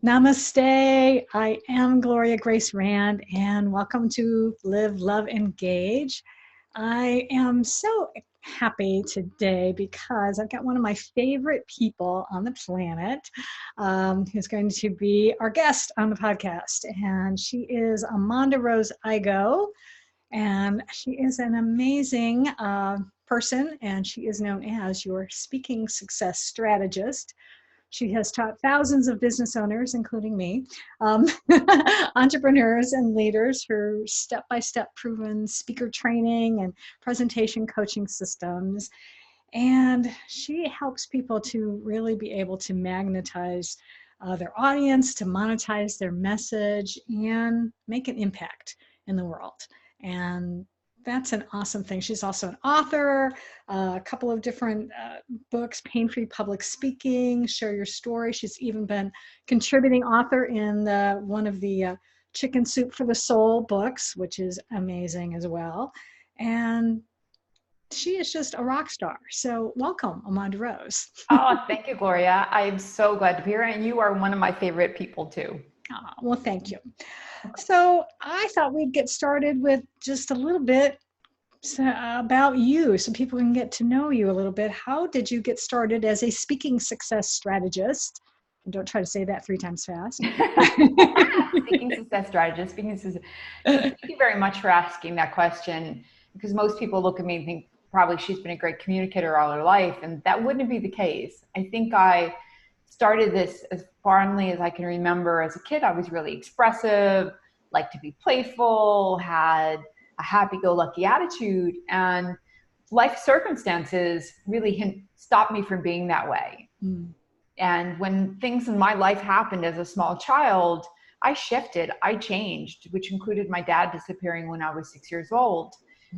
Namaste. I am Gloria Grace Rand, and welcome to Live, Love, Engage. I am so happy today because I've got one of my favorite people on the planet who's going to be our guest on the podcast. And she is AmondaRose Igoe, and she is an amazing person, and she is known as your Speaking Success Strategist. She has taught thousands of business owners, including me, entrepreneurs and leaders, her step-by-step proven speaker training and presentation coaching systems. And she helps people to really be able to magnetize their audience, to monetize their message, and make an impact in the world. And that's an awesome thing. She's also an author, a couple of different books, Pain-Free Public Speaking, Share Your Story. She's even been contributing author in one of the Chicken Soup for the Soul books, which is amazing as well. And she is just a rock star. So welcome, AmondaRose. Oh, thank you, Gloria. I'm so glad to be here. And you are one of my favorite people too. Oh, well, thank you. So I thought we'd get started with just a little bit about you so people can get to know you a little bit. How did you get started as a speaking success strategist? And don't try to say that 3 times fast. Speaking success strategist. Thank you very much for asking that question, because most people look at me and think probably she's been a great communicator all her life, and that wouldn't be the case. I think I started this as fondly as I can remember. As a kid, I was really expressive, liked to be playful, had a happy-go-lucky attitude, and life circumstances really stopped me from being that way. And when things in my life happened as a small child, I shifted, I changed, which included my dad disappearing when I was 6 years old.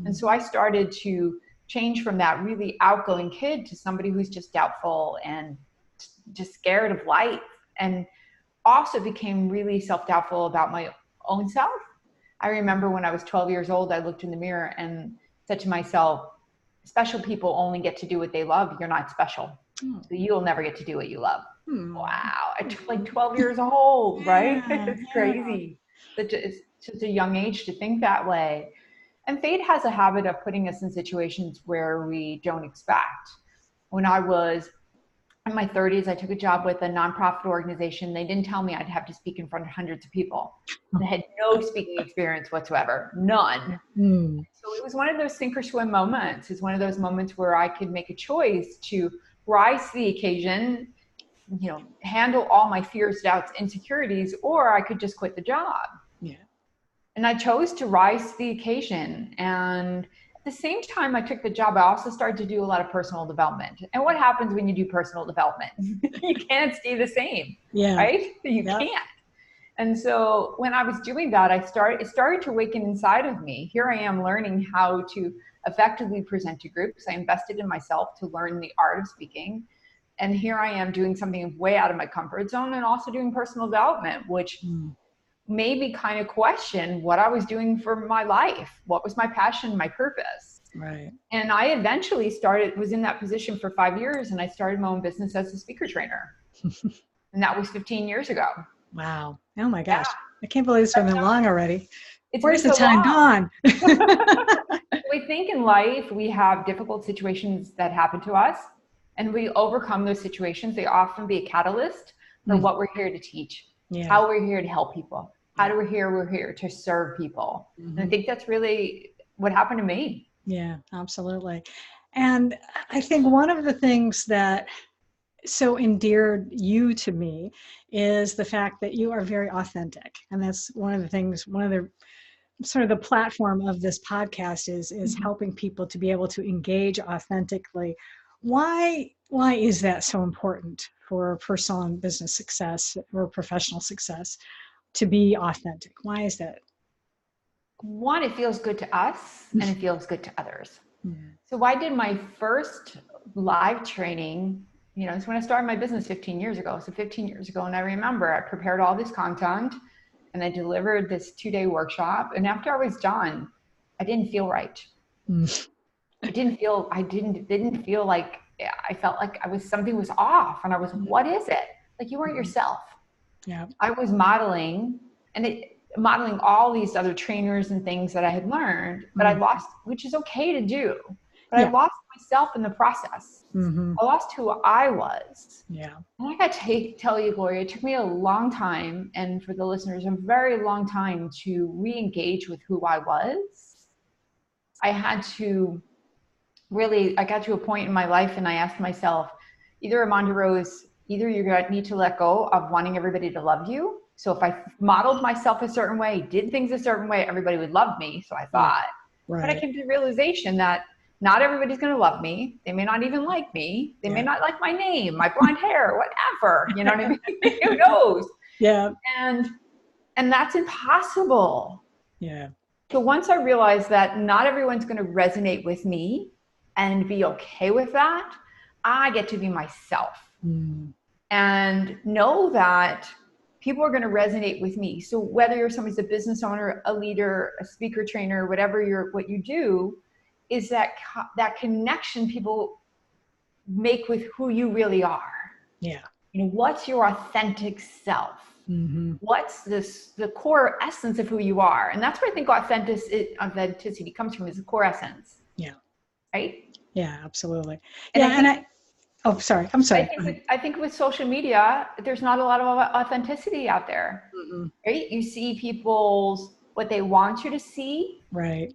And so I started to change from that really outgoing kid to somebody who's just doubtful and just scared of life, and also became really self-doubtful about my own self. I remember when I was 12 years old, I looked in the mirror and said to myself, special people only get to do what they love. You're not special. So you'll never get to do what you love. Wow. I took like 12 years old, right? It's crazy. It's just a young age to think that way. And fate has a habit of putting us in situations where we don't expect. When I was in my 30s, I took a job with a nonprofit organization. They didn't tell me I'd have to speak in front of hundreds of people. I had no speaking experience whatsoever, none. So it was one of those sink or swim moments. It's one of those moments where I could make a choice to rise to the occasion, handle all my fears, doubts, insecurities, or I could just quit the job. And I chose to rise to the occasion. And at the same time I took the job, I also started to do a lot of personal development. And what happens when you do personal development? You can't stay the same, right? You can't. And so when I was doing that, it started to awaken inside of me. Here I am learning how to effectively present to groups. I invested in myself to learn the art of speaking. And here I am doing something way out of my comfort zone, and also doing personal development, which made me kind of question what I was doing for my life. What was my passion, my purpose? Right. And I eventually was in that position for 5 years, and I started my own business as a speaker trainer. And that was 15 years ago. Wow. Oh my gosh. I can't believe it's been that long already. Where's the so time gone? We think in life we have difficult situations that happen to us, and we overcome those situations. They often be a catalyst for what we're here to teach. How we're here to help people. We're here to serve people. And I think that's really what happened to me. Yeah, absolutely. And I think one of the things that so endeared you to me is the fact that you are very authentic. And that's one of the things, one of the sort of the platform of this podcast is helping people to be able to engage authentically. Why is that so important for personal and business success or professional success, to be authentic? Why is that? One, it feels good to us and it feels good to others. So I did my first live training, it's when I started my business 15 years ago. So 15 years ago, and I remember I prepared all this content and I delivered this 2-day workshop. And after I was done, I didn't feel right. I didn't feel like, I felt like something was off, and I was, what is it? Like, you weren't yourself. Yeah. I was modeling modeling all these other trainers and things that I had learned, but I Mm. lost, which is okay to do, but I Yeah. lost myself in the process. Mm-hmm. I lost who I was. Yeah. And I got to tell you, Gloria, it took me a long time, and for the listeners, a very long time to re-engage with who I was. I had to really, I got to a point in my life and I asked myself, either AmondaRose, either you're going to need to let go of wanting everybody to love you. So if I modeled myself a certain way, did things a certain way, everybody would love me. So I Yeah. thought, but I Right. came to the realization that not everybody's going to love me. They may not even like me. They may Yeah. not like my name, my blonde hair, whatever. You know what I mean? Who knows? Yeah. And that's impossible. Yeah. So once I realized that not everyone's going to resonate with me and be okay with that, I get to be myself Mm. and know that people are going to resonate with me. So whether you're somebody's a business owner, a leader, a speaker trainer, whatever what you do, is that connection people make with who you really are. Yeah. You know, what's your authentic self? Mm-hmm. What's the core essence of who you are? And that's where I think authenticity comes from, is the core essence. Yeah. Right? Yeah, absolutely. And Yeah. Oh, sorry. I'm sorry. I think with social media, there's not a lot of authenticity out there. Mm-hmm. Right? You see people's what they want you to see, Right.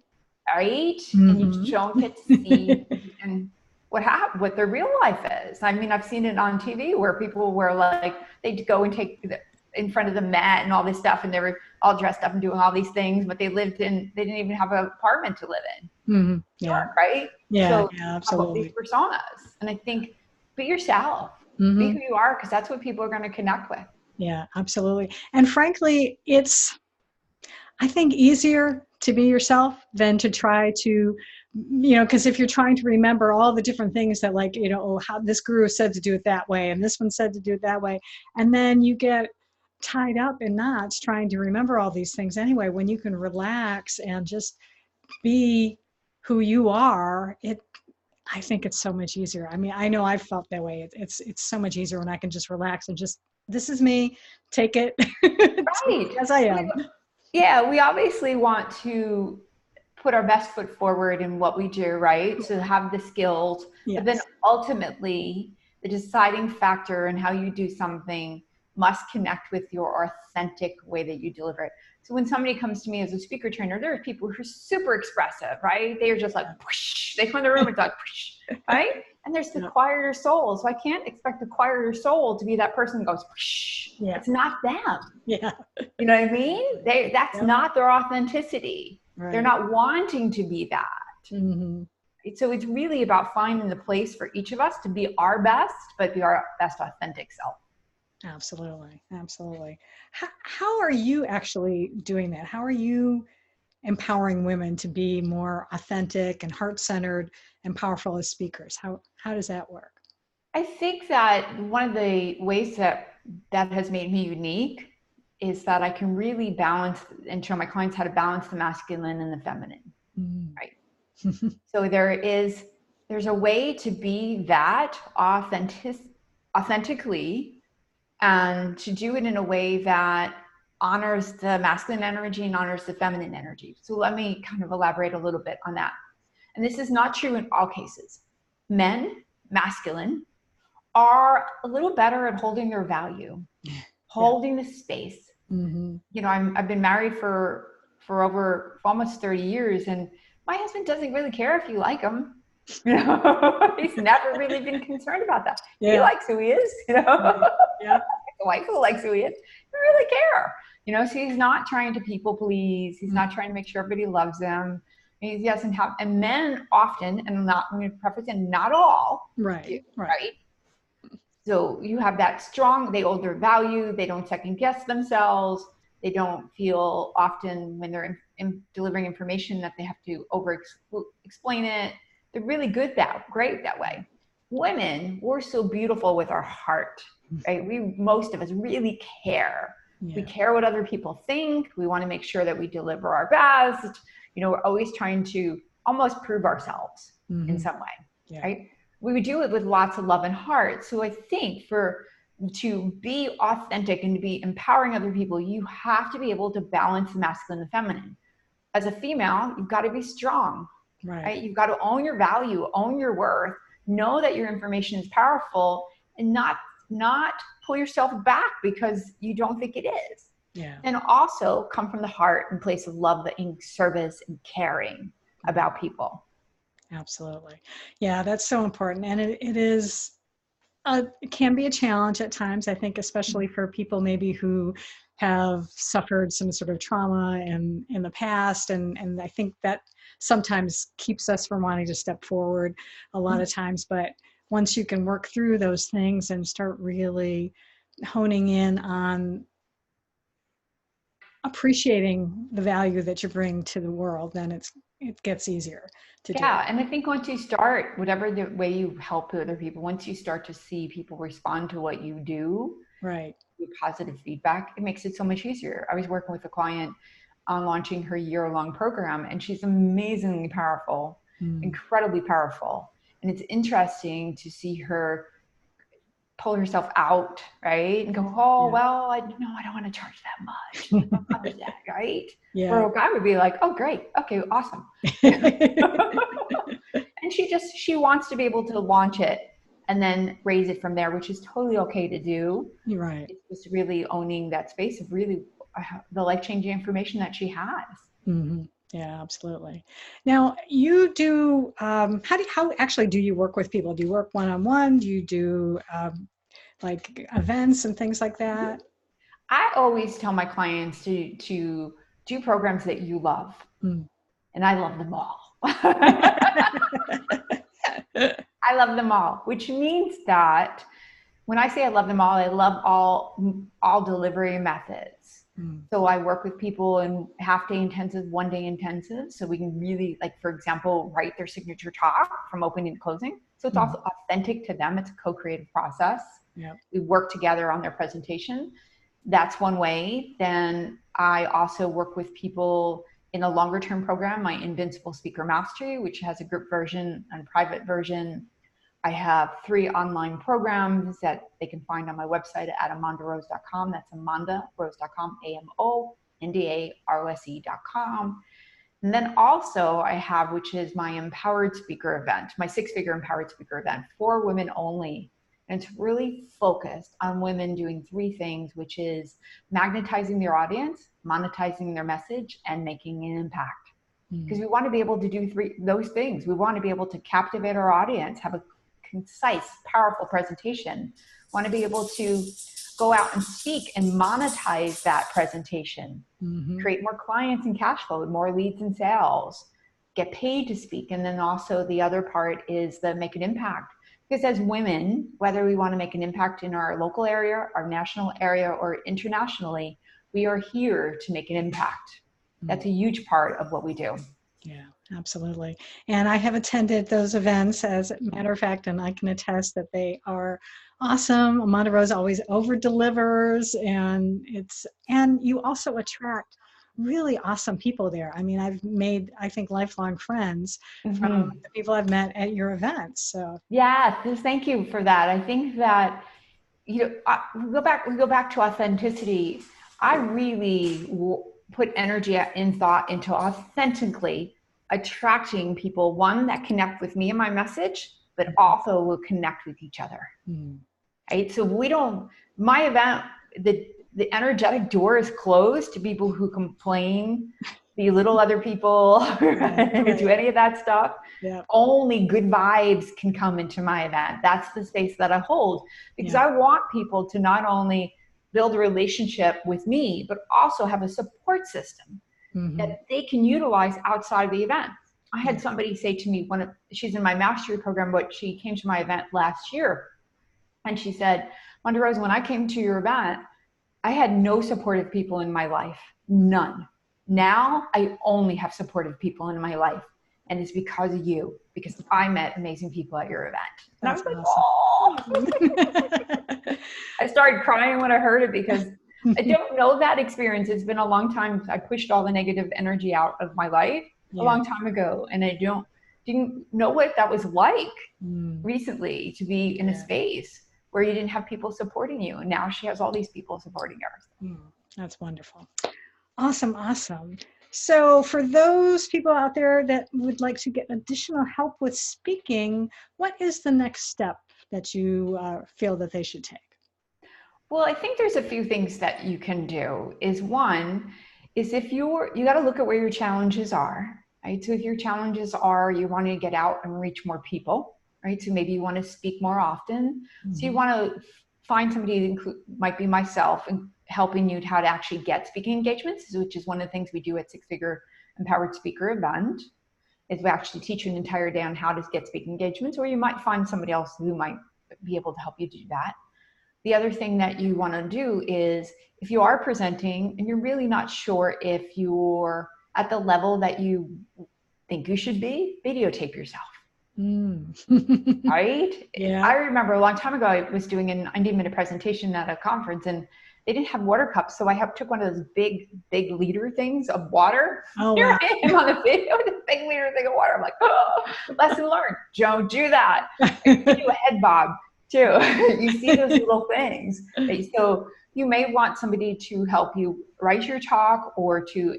right? And you Mm-hmm. don't get to see and what their real life is. I mean, I've seen it on TV where people were like, they'd go and take in front of the Met and all this stuff, and they were all dressed up and doing all these things, but they didn't even have an apartment to live in. Mm-hmm. Yeah. York, right? Yeah. So Yeah. about these Absolutely. personas, and I think be yourself, be Mm-hmm. who you are, because that's what people are going to connect with. Yeah. Absolutely. And frankly, it's, I think, easier to be yourself than to try to, because if you're trying to remember all the different things that, like, oh, how this guru said to do it that way, and this one said to do it that way, and then you get tied up in knots trying to remember all these things anyway, when you can relax and just be who you are, I think it's so much easier. I mean, I know I've felt that way. It's so much easier when I can just relax and just, this is me, take it, Right. as I am. Yeah, we obviously want to put our best foot forward in what we do, right? To have the skills, but then Yes. ultimately the deciding factor in how you do something must connect with your authentic way that you deliver it. So when somebody comes to me as a speaker trainer, there are people who are super expressive, right? They're just like, whoosh, they come in the room and it's like, whoosh, right? And there's the quieter soul. So I can't expect the quieter soul to be that person who goes, whoosh. Yeah. It's not them. Yeah. You know what I mean? That's not their authenticity. Right. They're not wanting to be that. Mm-hmm. So it's really about finding the place for each of us to be our best, but be our best authentic self. Absolutely. Absolutely. How are you actually doing that? How are you empowering women to be more authentic and heart-centered and powerful as speakers? How does that work? I think that one of the ways that has made me unique is that I can really balance and show my clients how to balance the masculine and the feminine, right? So there's a way to be that authentically, and to do it in a way that honors the masculine energy and honors the feminine energy. So let me kind of elaborate a little bit on that. And this is not true in all cases. Men, masculine, are a little better at holding their value, holding the space. Mm-hmm. You know, I've been married for almost 30 years, and my husband doesn't really care if you like him. You know, he's never really been concerned about that. Yeah. He likes who he is, you know. Yeah. The wife who likes who he is, he doesn't really care. You know, so he's not trying to people please. He's not trying to make sure everybody loves him. He doesn't have, and men often, and I'm going to preface in not all. Right. So you have that strong, they hold their value, they don't second guess themselves, they don't feel often when they're delivering information that they have to explain it. They're really great that way. Women, we're so beautiful with our heart, right? Most of us really care. Yeah. We care what other people think. We want to make sure that we deliver our best. You know, we're always trying to almost prove ourselves in some way, right? We would do it with lots of love and heart. So I think for to be authentic and to be empowering other people, you have to be able to balance the masculine and feminine. As a female, you've got to be strong, right? You've got to own your value, own your worth, know that your information is powerful, and not pull yourself back because you don't think it is. Yeah. And also come from the heart and place of love and service and caring about people. Absolutely. Yeah, that's so important. And it can be a challenge at times, I think, especially for people maybe who have suffered some sort of trauma in the past. And I think that sometimes keeps us from wanting to step forward a lot of times. But once you can work through those things and start really honing in on appreciating the value that you bring to the world, then it gets easier to do. Yeah, and I think once you start, whatever the way you help other people, once you start to see people respond to what you do, right, with positive feedback, it makes it so much easier. I was working with a client on launching her year-long program, and she's amazingly powerful, incredibly powerful. And it's interesting to see her pull herself out, right? And go, oh, well, I don't want to charge that much. Right? Yeah. Where a guy would be like, oh, great. Okay, awesome. And she wants to be able to launch it and then raise it from there, which is totally okay to do. You're right. It's just really owning that space of really the life-changing information that she has. Mm-hmm. Yeah, absolutely. Now, you do, how actually do you work with people? Do you work one-on-one? Do you do like events and things like that? I always tell my clients to do programs that you love. And I love them all. I love them all, which means that when I say I love them all, I love all delivery methods. So I work with people in half-day intensive, one-day intensive. So we can really, like, for example, write their signature talk from opening to closing. So it's also authentic to them. It's a co-creative process. Yep. We work together on their presentation. That's one way. Then I also work with people in a longer term program, my Invincible Speaker Mastery, which has a group version and private version. I have 3 online programs that they can find on my website at AmondaRose.com. That's AmondaRose.com, AmondaRose.com. And then also I have, which is my Empowered Speaker event, my 6-figure Empowered Speaker event for women only. And it's really focused on women doing 3 things, which is magnetizing their audience, monetizing their message, and making an impact. Because we want to be able to do those things. We want to be able to captivate our audience, have a concise, powerful presentation, want to be able to go out and speak and monetize that presentation, create more clients and cash flow, more leads and sales, get paid to speak. And then also the other part is the make an impact. Because as women, whether we want to make an impact in our local area, our national area, or internationally, we are here to make an impact. That's a huge part of what we do. Yeah, absolutely. And I have attended those events, as a matter of fact, and I can attest that they are awesome. AmondaRose always over delivers, and you also attract really awesome people there. I mean, I've made, I think, lifelong friends from the people I've met at your events. So yeah, thank you for that. I think that, we go back to authenticity. I really put energy and thought into authentically attracting people, one, that connect with me and my message, but also will connect with each other. Right? So my event, the energetic door is closed to people who complain, belittle other people, do any of that stuff. Yeah. Only good vibes can come into my event. That's the space that I hold, because I want people to not only build a relationship with me, but also have a support system that they can utilize outside of the event. I had somebody say to me, she's in my mastery program, but she came to my event last year, and she said, AmondaRose, when I came to your event, I had no supportive people in my life, none. Now I only have supportive people in my life, and it's because of you, because I met amazing people at your event. And that's I was like, oh. I started crying when I heard it, because I don't know that experience. It's been a long time. I pushed all the negative energy out of my life a long time ago, and I didn't know what that was like recently, to be in a space where you didn't have people supporting you. And now she has all these people supporting her. That's wonderful. Awesome. Awesome. So for those people out there that would like to get additional help with speaking, what is the next step that you feel that they should take? Well, I think there's a few things that you can do. One is if you got to look at where your challenges are, right? So if your challenges are you want to get out and reach more people, right? So maybe you want to speak more often. So you want to find somebody that might be myself and helping you how to actually get speaking engagements, which is one of the things we do at Six Figure Empowered Speaker Event, is we actually teach you an entire day on how to get speaking engagements, or you might find somebody else who might be able to help you do that. The other thing that you want to do is if you are presenting and you're really not sure if you're at the level that you think you should be, videotape yourself. Right? Yeah. I remember a long time ago, I was doing an 90-minute presentation at a conference and they didn't have water cups. So I took one of those big liter things of water. Oh, Here wow. I am on the video with a big liter thing of water. I'm like, oh, lesson learned. Don't do that. You do a head bob too. You see those little things. So you may want somebody to help you write your talk or to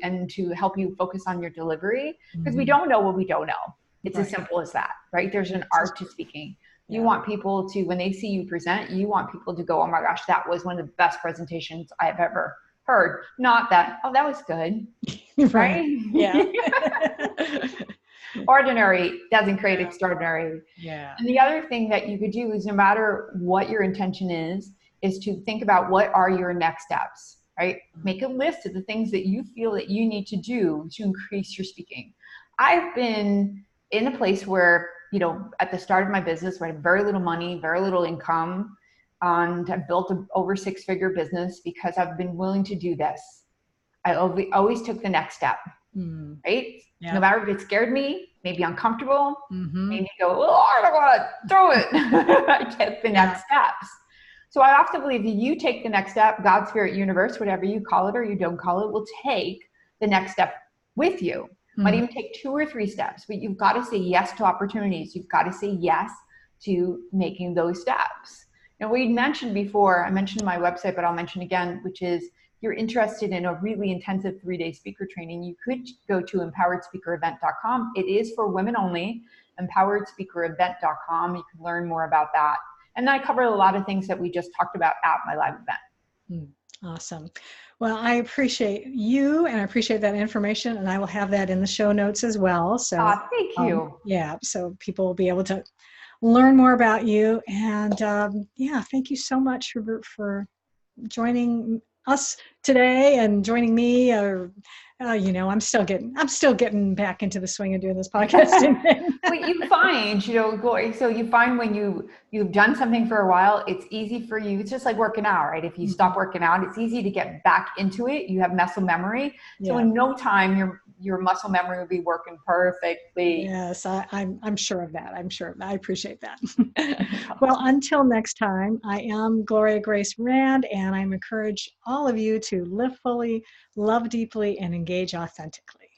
help you focus on your delivery, because we don't know what we don't know. It's as simple as that, right? There's an art to speaking. You want people to, when they see you present, you want people to go, oh my gosh, that was one of the best presentations I've ever heard. Not that, oh, that was good, right? Yeah. Ordinary doesn't create extraordinary. Yeah. And the other thing that you could do is, no matter what your intention is to think about what are your next steps, right? Make a list of the things that you feel that you need to do to increase your speaking. I've been in a place where, at the start of my business, where I had very little money, very little income, and I built an over six-figure business because I've been willing to do this. I always took the next step, right? Yeah. No matter if it scared me, maybe uncomfortable, made me go, oh, I don't want to throw it. I took the next steps. So I often believe that you take the next step, God, Spirit, Universe, whatever you call it or you don't call it, will take the next step with you. Might even take 2 or 3 steps, but you've got to say yes to opportunities. You've got to say yes to making those steps. And we mentioned before, I mentioned my website, but I'll mention again, which is, if you're interested in a really intensive 3-day speaker training, you could go to empoweredspeakerevent.com. It is for women only, empoweredspeakerevent.com. You can learn more about that. And then I cover a lot of things that we just talked about at my live event. Awesome. Well, I appreciate you and I appreciate that information, and I will have that in the show notes as well. So thank you. So people will be able to learn more about you. And thank you so much for joining us today and joining me. I'm still getting back into the swing of doing this podcasting thing. Well, you find, Gloria, so you find when you've done something for a while, it's easy for you. It's just like working out, right? If you stop working out, it's easy to get back into it. You have muscle memory. So in no time, your muscle memory will be working perfectly. Yes, I'm sure of that. I appreciate that. Well, until next time, I am Gloria Grace Rand, and I encourage all of you to live fully, love deeply, and engage authentically.